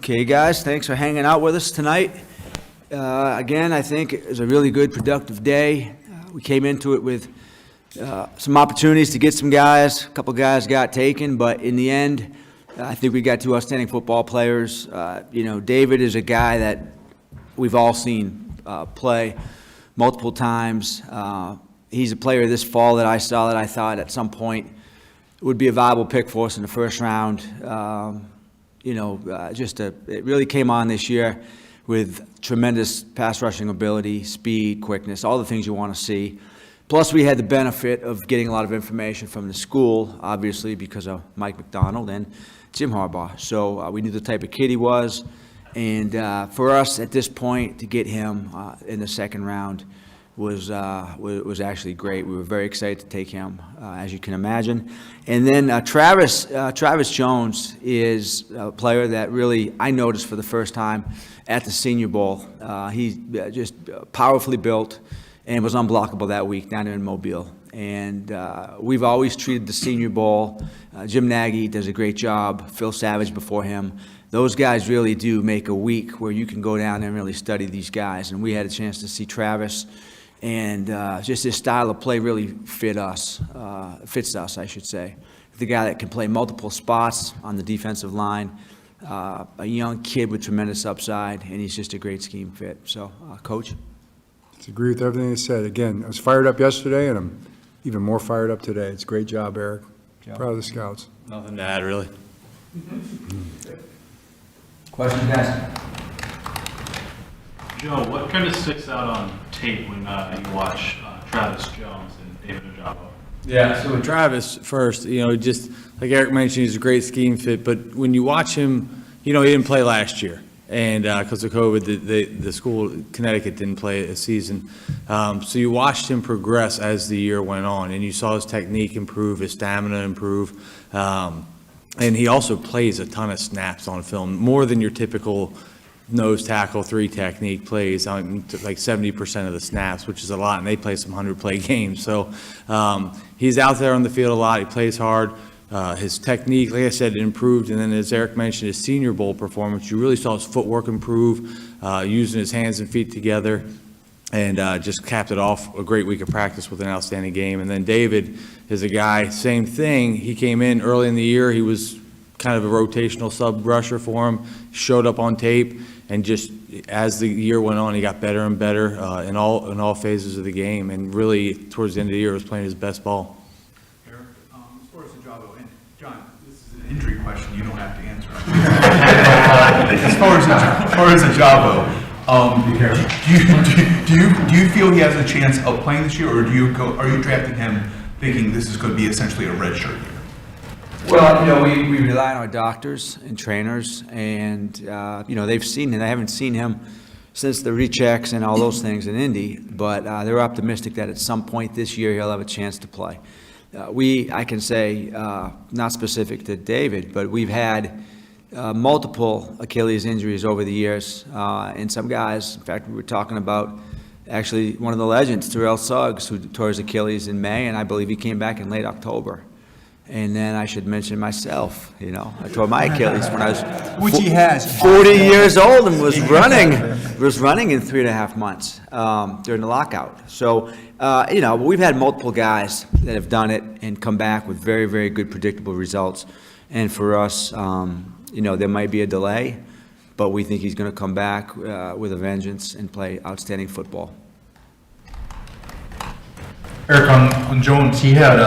Okay, guys, thanks for hanging out with us tonight. Again, I think it was a really good, productive day. We came into it with some opportunities to get some guys. A couple guys got taken, but in the end, I think we got two outstanding football players. David is a guy that we've all seen play multiple times. He's a player this fall that I saw that I thought at some point would be a viable pick for us in the first round. It really came on this year with tremendous pass rushing ability, speed, quickness, all the things you want to see. Plus, we had the benefit of getting a lot of information from the school, obviously, because of Mike McDonald and Jim Harbaugh. So we knew the type of kid he was. And for us at this point to get him in the second round was actually great. We were very excited to take him, as you can imagine. And then Travis Jones is a player that really I noticed for the first time at the Senior Bowl. He's just powerfully built and was unblockable that week down there in Mobile. And we've always treated the Senior Bowl. Jim Nagy does a great job. Phil Savage before him. Those guys really do make a week where you can go down there and really study these guys. And we had a chance to see Travis. And just his style of play really fits us, I should say. The guy that can play multiple spots on the defensive line, a young kid with tremendous upside, and he's just a great scheme fit. So, Coach? I agree with everything you said. Again, I was fired up yesterday, and I'm even more fired up today. It's a great job, Eric. Proud of the scouts. Nothing to add, really. Questions, guys? Joe, what kind of sticks out on tape when you watch Travis Jones and David Ojabo? Yeah, so with Travis first, just like Eric mentioned, he's a great scheme fit, but when you watch him, he didn't play last year. And because of COVID, the school, Connecticut, didn't play a season. So you watched him progress as the year went on, and you saw his technique improve, his stamina improve. And he also plays a ton of snaps on film, more than your typical nose tackle 3 technique plays, like 70% of the snaps, which is a lot, and they play some 100-play games. So he's out there on the field a lot. He plays hard. His technique, like I said, improved, and then as Eric mentioned, his Senior Bowl performance, you really saw his footwork improve, using his hands and feet together, and just capped it off a great week of practice with an outstanding game. And then David is a guy, same thing. He came in early in the year. He was kind of a rotational sub rusher for him, showed up on tape, and just as the year went on, he got better and better in all phases of the game, and really towards the end of the year was playing his best ball. Eric, as far as Ojabo, and John, this is an injury question. You don't have to answer. As far as Ojabo, do you feel he has a chance of playing this year, or are you drafting him thinking this is going to be essentially a red shirt year? Well, we rely on our doctors and trainers, and they've seen him. They haven't seen him since the rechecks and all those things in Indy, but they're optimistic that at some point this year he'll have a chance to play. I can say, not specific to David, but we've had multiple Achilles injuries over the years, and some guys, in fact, we were talking about actually one of the legends, Terrell Suggs, who tore his Achilles in May, and I believe he came back in late October. And then I should mention myself, I tore my Achilles when I was Which he has. 40 years old and was running in 3.5 months during the lockout. So, we've had multiple guys that have done it and come back with very, very good predictable results. And for us, there might be a delay, but we think he's going to come back with a vengeance and play outstanding football. Eric, on Jones, he had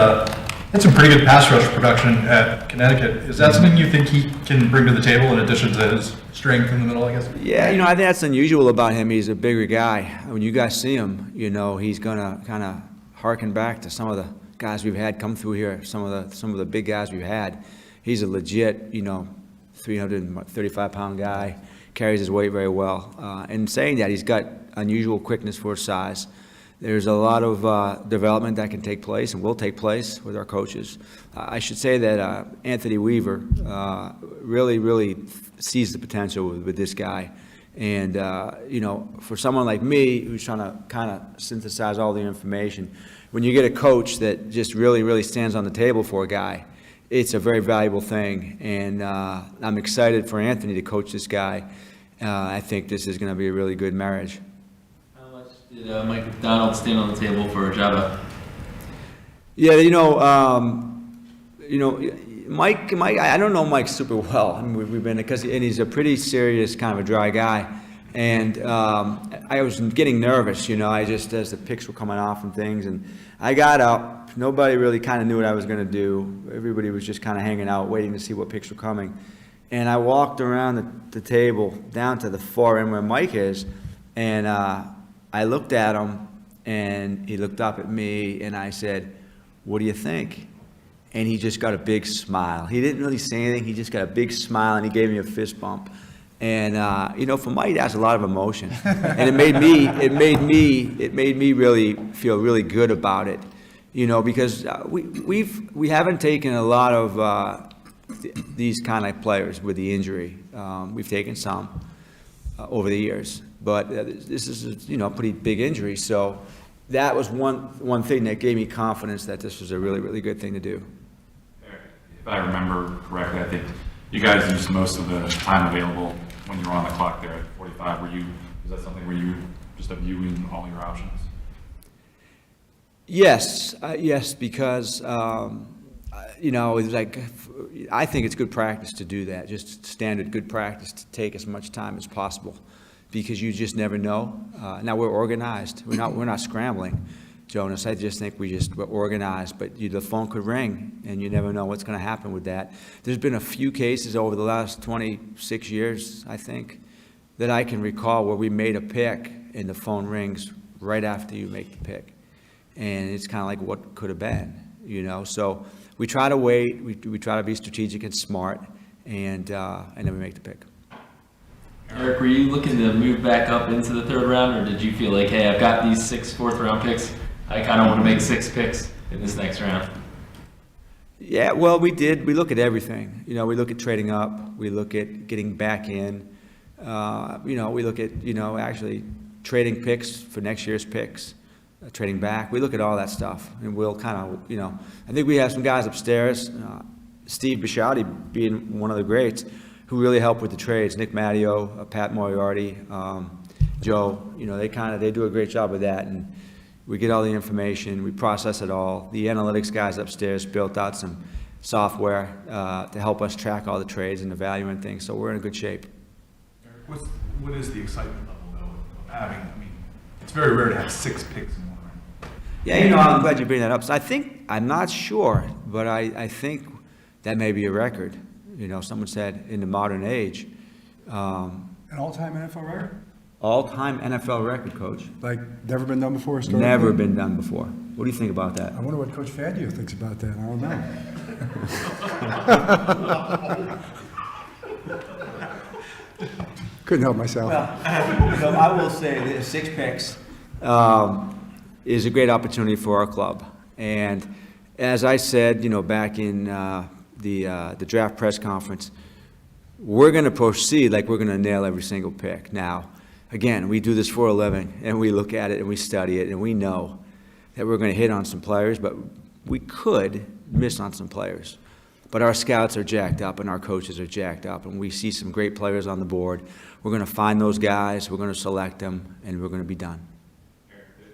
some pretty good pass rush production at Connecticut. Is that something you think he can bring to the table in addition to his strength in the middle, I guess? Yeah, I think that's unusual about him. He's a bigger guy. When you guys see him, he's going to kind of harken back to some of the guys we've had come through here, some of the big guys we've had. He's a legit, 335-pound guy, carries his weight very well. And saying that, he's got unusual quickness for his size. There's a lot of development that can take place and will take place with our coaches. I should say that Anthony Weaver really sees the potential with this guy. And, for someone like me who's trying to kind of synthesize all the information, when you get a coach that just really stands on the table for a guy it's a very valuable thing, and I'm excited for Anthony to coach this guy. I think this is going to be a really good marriage. How much did Mike McDonald stand on the table for Java? Yeah, Mike, I don't know Mike super well. I mean, we've been, and he's a pretty serious kind of a dry guy. And I was getting nervous, as the picks were coming off and things. And I got up. Nobody really kind of knew what I was going to do. Everybody was just kind of hanging out, waiting to see what picks were coming. And I walked around the table down to the far end where Mike is, and I looked at him, and he looked up at me, and I said, "What do you think?" And he just got a big smile. He didn't really say anything. He just got a big smile, and he gave me a fist bump. And for Mike, that's a lot of emotion, and it made me really feel really good about it, because we haven't taken a lot of these kind of players with the injury. We've taken some over the years, but this is a pretty big injury. So that was one thing that gave me confidence that this was a really, really good thing to do. If I remember correctly, I think you guys used most of the time available when you were on the clock there at 45. Was that something where you just viewing all your options? Yes, because it's like, I think it's good practice to do that. Just standard good practice to take as much time as possible, because you just never know. Now we're organized. We're not scrambling, Jonas. I just think we're organized. But the phone could ring, and you never know what's going to happen with that. There's been a few cases over the last 26 years, I think, that I can recall where we made a pick, and the phone rings right after you make the pick, and it's kind of like what could have been, So we try to wait. We try to be strategic and smart, and then we make the pick. Eric, were you looking to move back up into the third round, or did you feel like, hey, I've got these 6 fourth-round picks, I kind of want to make 6 picks in this next round? Yeah, well, we did. We look at everything. We look at trading up. We look at getting back in. We look at, actually trading picks for next year's picks, trading back. We look at all that stuff, and we'll kind of, I think we have some guys upstairs, Steve Bisciotti being one of the greats, who really help with the trades. Nick Matteo, Pat Moriarty, Joe, they do a great job with that. And we get all the information, we process it all. The analytics guys upstairs built out some software to help us track all the trades and the value and things. So we're in a good shape. Eric, what is the excitement level, though, of having, it's very rare to have 6 picks in one round. Yeah, I'm glad you bring that up. So I'm not sure, but I think that may be a record. Someone said in the modern age. An all-time NFL record? All-time NFL record, Coach. Like, never been done before? Historically? Never been done before. What do you think about that? I wonder what Coach Fangio thinks about that. I don't know. Couldn't help myself. Well, I will say that 6 picks is a great opportunity for our club. And as I said, back in the draft press conference, we're going to proceed like we're going to nail every single pick. Now, again, we do this for a living, and we look at it and we study it, and we know that we're going to hit on some players, but we could miss on some players. But our scouts are jacked up, and our coaches are jacked up, and we see some great players on the board. We're going to find those guys, we're going to select them, and we're going to be done.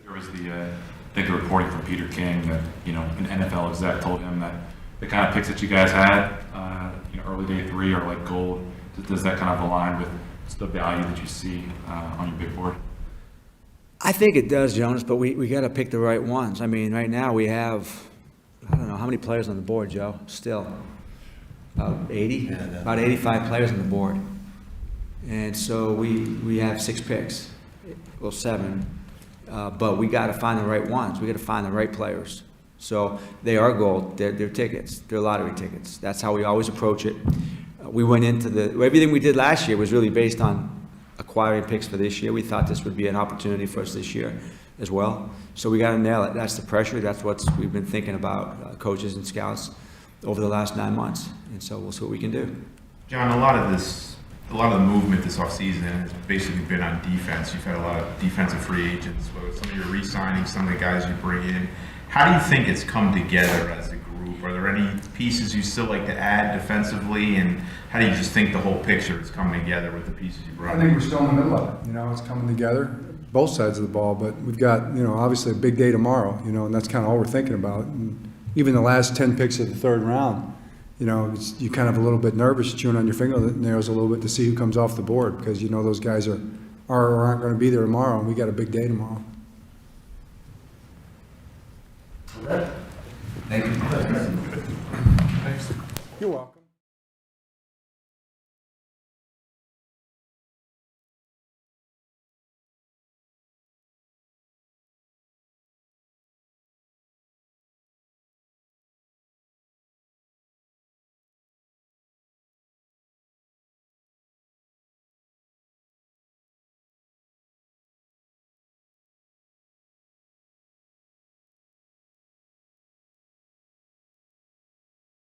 There was I think the reporting from Peter King that, an NFL exec told him that the kind of picks that you guys had, early day 3 are like gold. Does that kind of align with the value that you see on your big board? I think it does, Jonas, but we got to pick the right ones. Right now we have, I don't know, how many players on the board, Joe? Still about 80? About 85 players on the board. And so we have 6 picks, well, 7, but we got to find the right ones. We got to find the right players. So they are gold. They're tickets. They're lottery tickets. That's how we always approach it. We went into everything we did last year was really based on acquiring picks for this year. We thought this would be an opportunity for us this year as well. So we got to nail it. That's the pressure. That's what we've been thinking about, coaches and scouts, over the last 9 months. And so we'll see what we can do. John, a lot of the movement this offseason has basically been on defense. You've had a lot of defensive free agents, whether some of your re-signings, some of the guys you bring in. How do you think it's come together as a group Are there any pieces you still like to add defensively, and how do you just think the whole picture is coming together with the pieces you brought? I think we're still in the middle of it, it's coming together, both sides of the ball, but we've got, obviously a big day tomorrow, and that's kind of all we're thinking about. And even the last 10 picks of the third round, you kind of a little bit nervous, chewing on your fingernails a little bit to see who comes off the board, because those guys are or aren't going to be there tomorrow, and we got a big day tomorrow. Thank you. You're welcome.